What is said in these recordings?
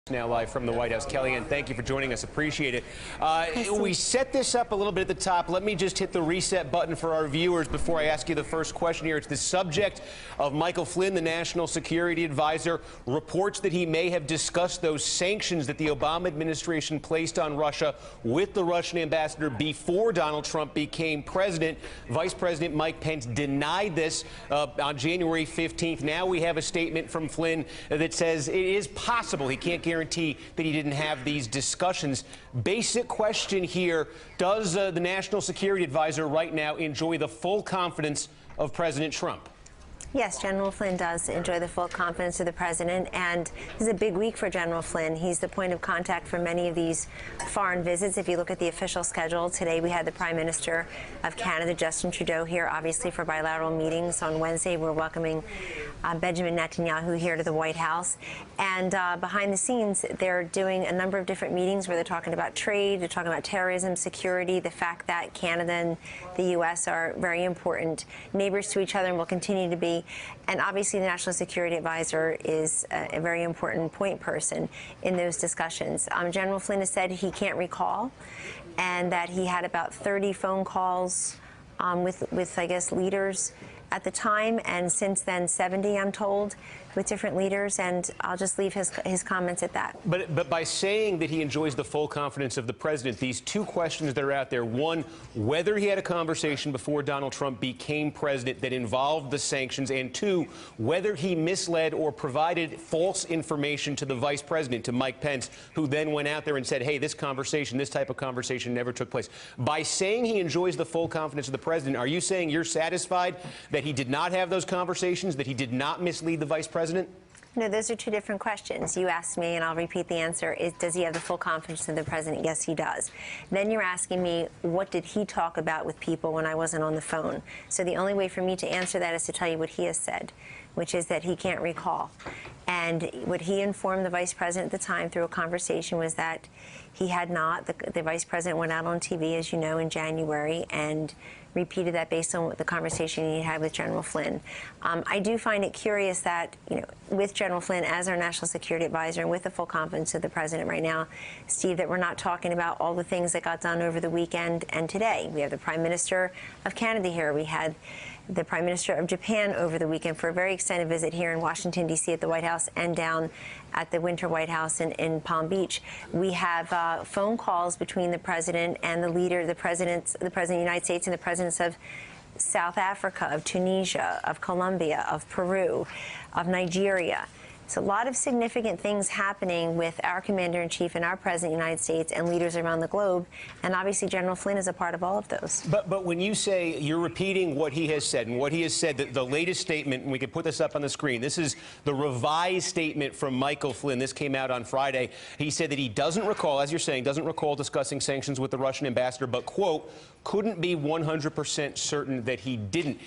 Now live from the White House. Kellyanne, thank you for joining us. Appreciate it. We set this up a little bit at the top. Let me just hit the reset button for our viewers before I ask you the first question here. It's the subject of Michael Flynn, the National Security Advisor, reports that he may have discussed those sanctions that the Obama administration placed on Russia with the Russian ambassador before Donald Trump became president. Vice President Mike Pence denied this on January 15th. Now we have a statement from Flynn that says it is possible. He can't guarantee that he didn't have these discussions. Basic question here, does the National Security Advisor right now enjoy the full confidence of President Trump? Yes, General Flynn does enjoy the full confidence of the president, and this is a big week for General Flynn. He's the point of contact for many of these foreign visits. If you look at the official schedule, today we had the Prime Minister of Canada, Justin Trudeau, here, obviously for bilateral meetings. On Wednesday, we're welcoming Benjamin Netanyahu here to the White House. And behind the scenes, they're doing a number of different meetings where they're talking about trade, they're talking about terrorism, security, the fact that Canada and the U.S. are very important neighbors to each other and will continue to be. And obviously, the National Security Advisor is a very important point person in those discussions. General Flynn has said he can't recall, and that he had about 30 phone calls with I guess, leaders at the time, and since then 70, I'm told, with different leaders, and I'll just leave his comments at that. But by saying that he enjoys the full confidence of the president, these two questions that are out there: one, whether he had a conversation before Donald Trump became president that involved the sanctions, and two, whether he misled or provided false information to the vice president, to Mike Pence, who then went out there and said, hey, this type of conversation never took place. By saying he enjoys the full confidence of the president, are you saying you're satisfied that he did not have those conversations, that he did not mislead the vice president? No, those are two different questions. You asked me, and I'll repeat the answer, does he have the full confidence in the president? Yes, he does. Then you're asking me, what did he talk about with people when I wasn't on the phone? So the only way for me to answer that is to tell you what he has said, which is that he can't recall. And what he informed the vice president at the time through a conversation was that he had not. The vice president went out on TV, as you know, in January, and repeated that based on the conversation he had with General Flynn. I do find it curious that, with General Flynn as our National Security Advisor and with the full confidence of the president right now, Steve, that we're not talking about all the things that got done over the weekend and today. We have the Prime Minister of Canada here. We had the Prime Minister of Japan over the weekend for a very extended visit here in Washington, D.C. at the White House and down at the Winter White House in Palm Beach. We have phone calls between the president and the leader, the president of the United States and the presidents of South Africa, of Tunisia, of Colombia, of Peru, of Nigeria. It's a lot of significant things happening with our Commander-in-Chief and our President of the United States and leaders around the globe, and obviously General Flynn is a part of all of those. But when you say you're repeating what he has said, and what he has said, the latest statement, and we can put this up on the screen, this is the revised statement from Michael Flynn. This came out on Friday. He said that he doesn't recall, as you're saying, doesn't recall discussing sanctions with the Russian ambassador, but, quote, couldn't be 100% certain that he didn't.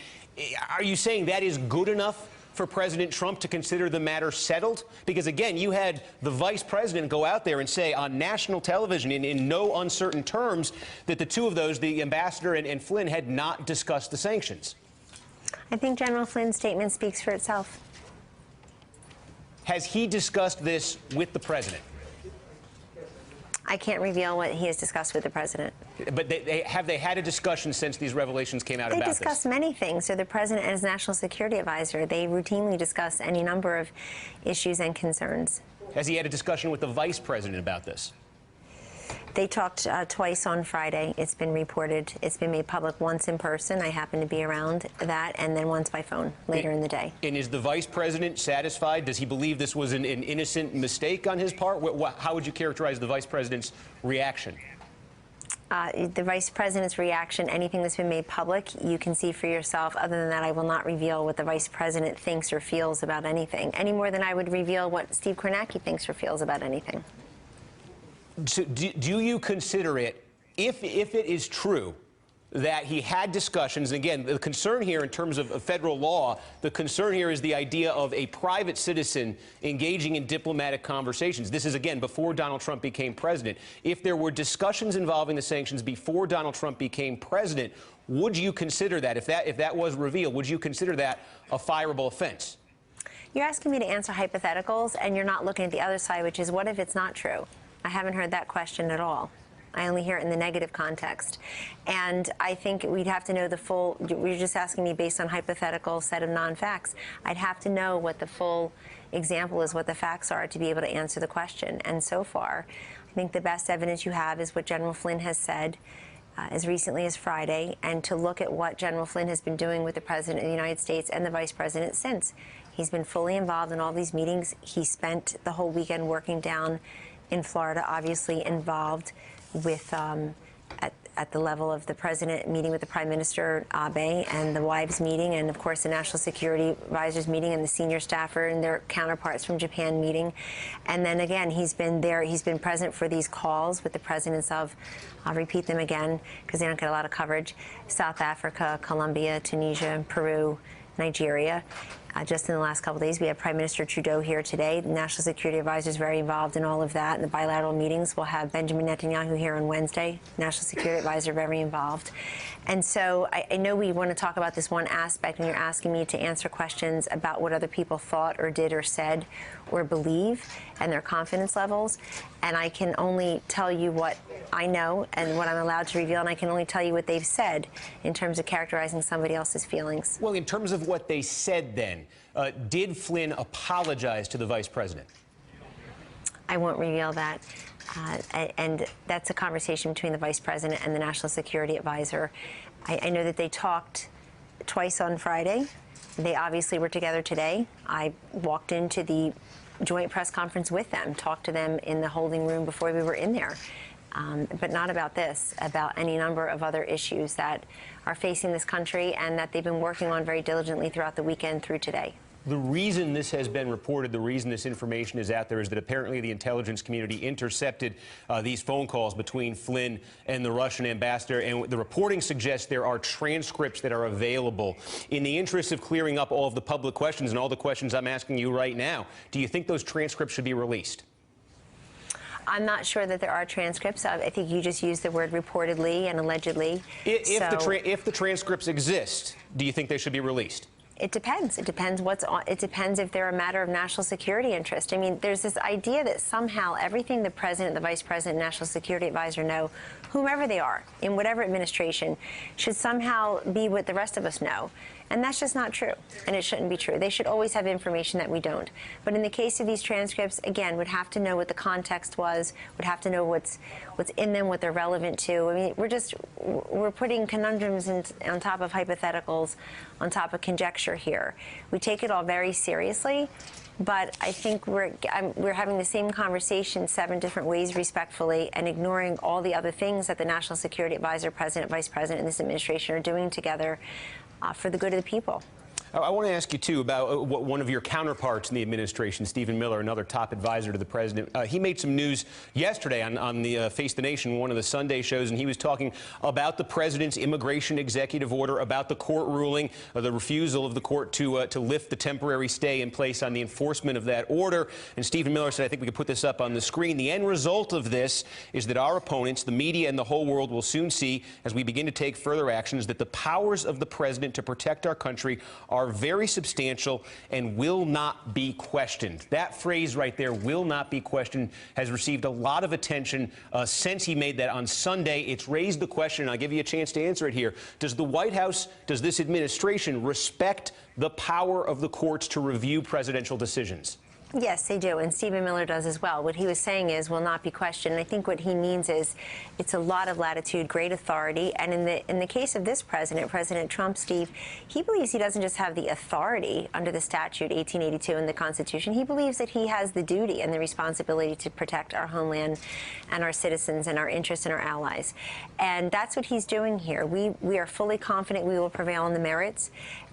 Are you saying that is good enough for President Trump to consider the matter settled? Because, again, you had the vice president go out there and say on national television in no uncertain terms that the two of those, the ambassador and Flynn, had not discussed the sanctions. I think General Flynn's statement speaks for itself. Has he discussed this with the president? I can't reveal what he has discussed with the president. But have they had a discussion since these revelations came out about this? They discuss many things. So the president and his National Security Advisor, they routinely discuss any number of issues and concerns. Has he had a discussion with the vice president about this? They talked twice on Friday. It's been reported. It's been made public once in person. I happened to be around that, and then once by phone later in the day. And is the vice president satisfied? Does he believe this was an innocent mistake on his part? How would you characterize the vice president's reaction? The vice president's reaction, anything that's been made public, you can see for yourself. Other than that, I will not reveal what the vice president thinks or feels about anything, any more than I would reveal what Steve Kornacki thinks or feels about anything. So do you consider it, if it is true that he had discussions, and again, the concern here in terms of federal law, the concern here is the idea of a private citizen engaging in diplomatic conversations. This is, again, before Donald Trump became president. If there were discussions involving the sanctions before Donald Trump became president, would you consider that, if that was revealed, would you consider that a fireable offense? You're asking me to answer hypotheticals, and you're not looking at the other side, which is, what if it's not true? I haven't heard that question at all. I only hear it in the negative context. And I think we'd have to know the full, you're just asking me based on hypothetical set of non-facts. I'd have to know what the full example is, what the facts are, to be able to answer the question. And so far, I think the best evidence you have is what General Flynn has said as recently as Friday, and to look at what General Flynn has been doing with the President of the United States and the Vice President since. He's been fully involved in all these meetings. He spent the whole weekend working down in Florida, obviously involved with at the level of the president meeting with the Prime Minister Abe, and the wives meeting, and of course the National Security Advisors meeting, and the senior staffer and their counterparts from Japan meeting. And then again, he's been there, he's been present for these calls with the presidents of, I'll repeat them again because they don't get a lot of coverage, South Africa, Colombia, Tunisia, Peru, Nigeria. Just in the last couple of days, we have Prime Minister Trudeau here today. The National Security Advisor is very involved in all of that. In the bilateral meetings, we'll have Benjamin Netanyahu here on Wednesday. National Security Advisor very involved. And so I know we want to talk about this one aspect, and you're asking me to answer questions about what other people thought or did or said or believe and their confidence levels. And I can only tell you what I know and what I'm allowed to reveal, and I can only tell you what they've said in terms of characterizing somebody else's feelings. Well, in terms of what they said then, did Flynn apologize to the Vice President? I won't reveal that. And that's a conversation between the Vice President and the National Security Advisor. I know that they talked twice on Friday. They obviously were together today. I walked into the joint press conference with them, talked to them in the holding room before we were in there. But not about this, about any number of other issues that are facing this country and that they've been working on very diligently throughout the weekend through today. The reason this has been reported, the reason this information is out there, is that apparently the intelligence community intercepted these phone calls between Flynn and the Russian ambassador, and the reporting suggests there are transcripts that are available. In the interest of clearing up all of the public questions and all the questions I'm asking you right now, do you think those transcripts should be released? I'm not sure that there are transcripts. I think you just used the word reportedly and allegedly. If the transcripts exist, do you think they should be released? It depends. It depends what's on. It depends if they're a matter of national security interest. I mean, there's this idea that somehow everything the president, the vice president, national security advisor know, whomever they are, in whatever administration, should somehow be what the rest of us know. And that's just not true, and it shouldn't be true. They should always have information that we don't. But in the case of these transcripts, again, would have to know what the context was, would have to know what's in them, what they're relevant to. I mean, we're putting conundrums on top of hypotheticals, on top of conjecture here. We take it all very seriously, but I think we're having the same conversation 7 different ways respectfully, and ignoring all the other things that the National Security Advisor, President, Vice President, and this administration are doing together for the good of the people. I want to ask you, too, about what one of your counterparts in the administration, Stephen Miller, another top advisor to the president. He made some news yesterday on the Face the Nation, one of the Sunday shows, and he was talking about the president's immigration executive order, about the court ruling, the refusal of the court to lift the temporary stay in place on the enforcement of that order. And Stephen Miller said, I think we could put this up on the screen, the end result of this is that our opponents, the media and the whole world, will soon see, as we begin to take further actions, that the powers of the president to protect our country are very substantial and will not be questioned. That phrase right there, will not be questioned, has received a lot of attention since he made that on Sunday. It's raised the question, and I'll give you a chance to answer it here. Does the White House, does this administration respect the power of the courts to review presidential decisions? Yes, they do, and Stephen Miller does as well. What he was saying is will not be questioned. I think what he means is it's a lot of latitude, great authority, and in the case of this president, President Trump, Steve, he believes he doesn't just have the authority under the statute 1882 in the Constitution. He believes that he has the duty and the responsibility to protect our homeland and our citizens and our interests and our allies, and that's what he's doing here. We are fully confident we will prevail on the merits.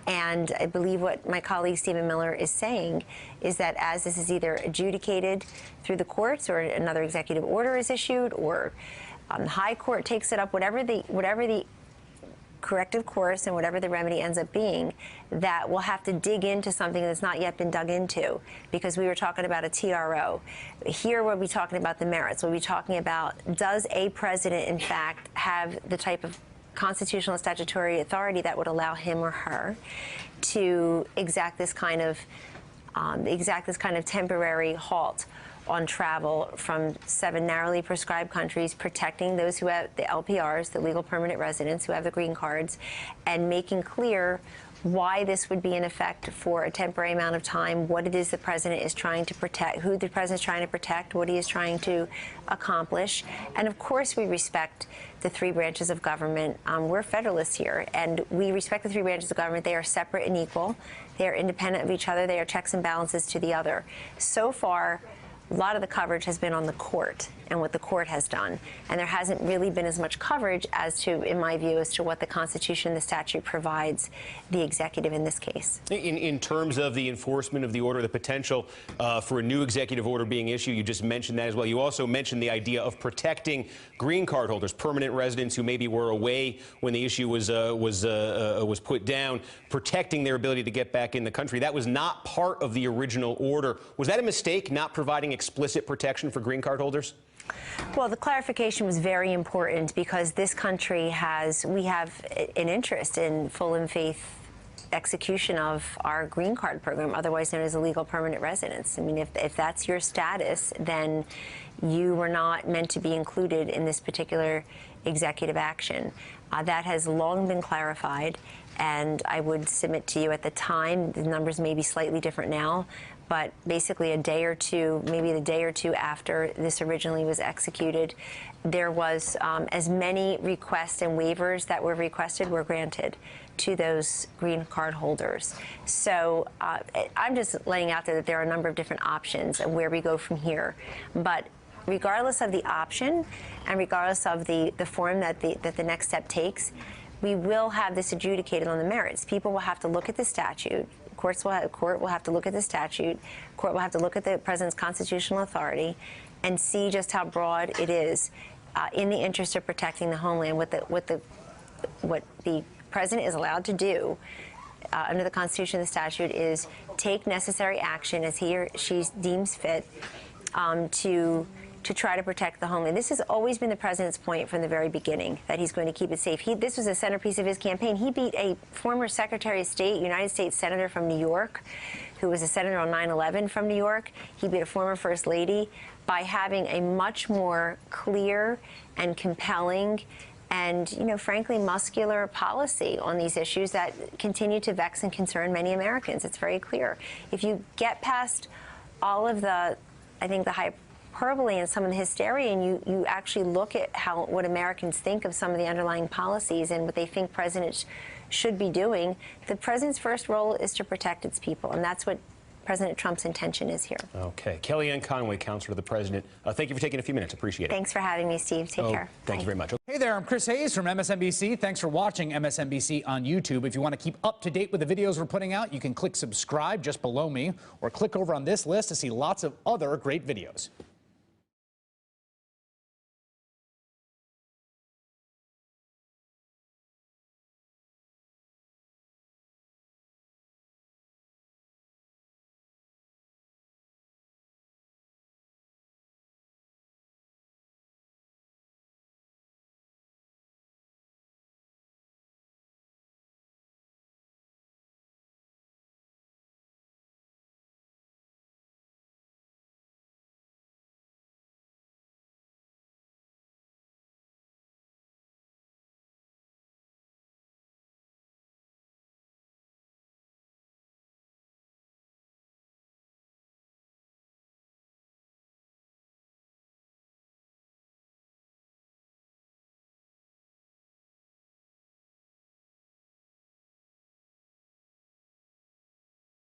And I believe what my colleague Stephen Miller is saying is that as this is either adjudicated through the courts or another executive order is issued or the high court takes it up, whatever the corrective course and whatever the remedy ends up being, that we'll have to dig into something that's not yet been dug into, because we were talking about a TRO. Here we'll be talking about the merits. We'll be talking about, does a president in fact have the type of constitutional and statutory authority that would allow him or her to exact this kind of this kind of temporary halt on travel from 7 narrowly prescribed countries, protecting those who have the LPRs, the legal permanent residents who have the green cards, and making clear why this would be in effect for a temporary amount of time, what it is the president is trying to protect, who the president is trying to protect, what he is trying to accomplish. And of course, we respect the 3 branches of government. We're federalists here, and we respect the 3 branches of government. They are separate and equal. They are independent of each other. They are checks and balances to the other. So far, a lot of the coverage has been on the court and what the court has done. And there hasn't really been as much coverage as to, in my view, as to what the Constitution and the statute provides the executive in this case. In terms of the enforcement of the order, the potential for a new executive order being issued, you just mentioned that as well. You also mentioned the idea of protecting green card holders, permanent residents who maybe were away when the issue was put down, protecting their ability to get back in the country. That was not part of the original order. Was that a mistake, not providing explicit protection for green card holders? Well, the clarification was very important because this country we have an interest in full and faith execution of our green card program, otherwise known as a legal permanent residence. I mean, if that's your status, then you were not meant to be included in this particular executive action. That has long been clarified, and I would submit to you at the time, the numbers may be slightly different now, but basically a day or two, maybe the day or two after this originally was executed, there was as many requests and waivers that were requested were granted to those green card holders. So I'm just laying out there that there are a number of different options and where we go from here. But regardless of the option and regardless of the form that the next step takes, we will have this adjudicated on the merits. People will have to look at the statute. Court will have to look at the statute. Court will have to look at the president's constitutional authority and see just how broad it is in the interest of protecting the homeland. What the president is allowed to do under the Constitution and the statute is take necessary action as he or she deems fit to try to protect the homeland. This has always been the president's point from the very beginning, that he's going to keep it safe. This was a centerpiece of his campaign. He beat a former Secretary of State, United States Senator from New York, who was a senator on 9/11 from New York. He beat a former First Lady by having a much more clear and compelling and, frankly, muscular policy on these issues that continue to vex and concern many Americans. It's very clear. If you get past all of the, I think, the hyperbole and some of the hysteria, and you actually look at what Americans think of some of the underlying policies and what they think presidents should be doing, the president's first role is to protect its people, and that's what President Trump's intention is here. Okay. Kellyanne Conway, counselor to the president. Thank you for taking a few minutes. Appreciate it. Thanks for having me, Steve. Take care. Thank you very much. Hey there, I'm Chris Hayes from MSNBC. Thanks for watching MSNBC on YouTube. If you want to keep up to date with the videos we're putting out, you can click subscribe just below me or click over on this list to see lots of other great videos.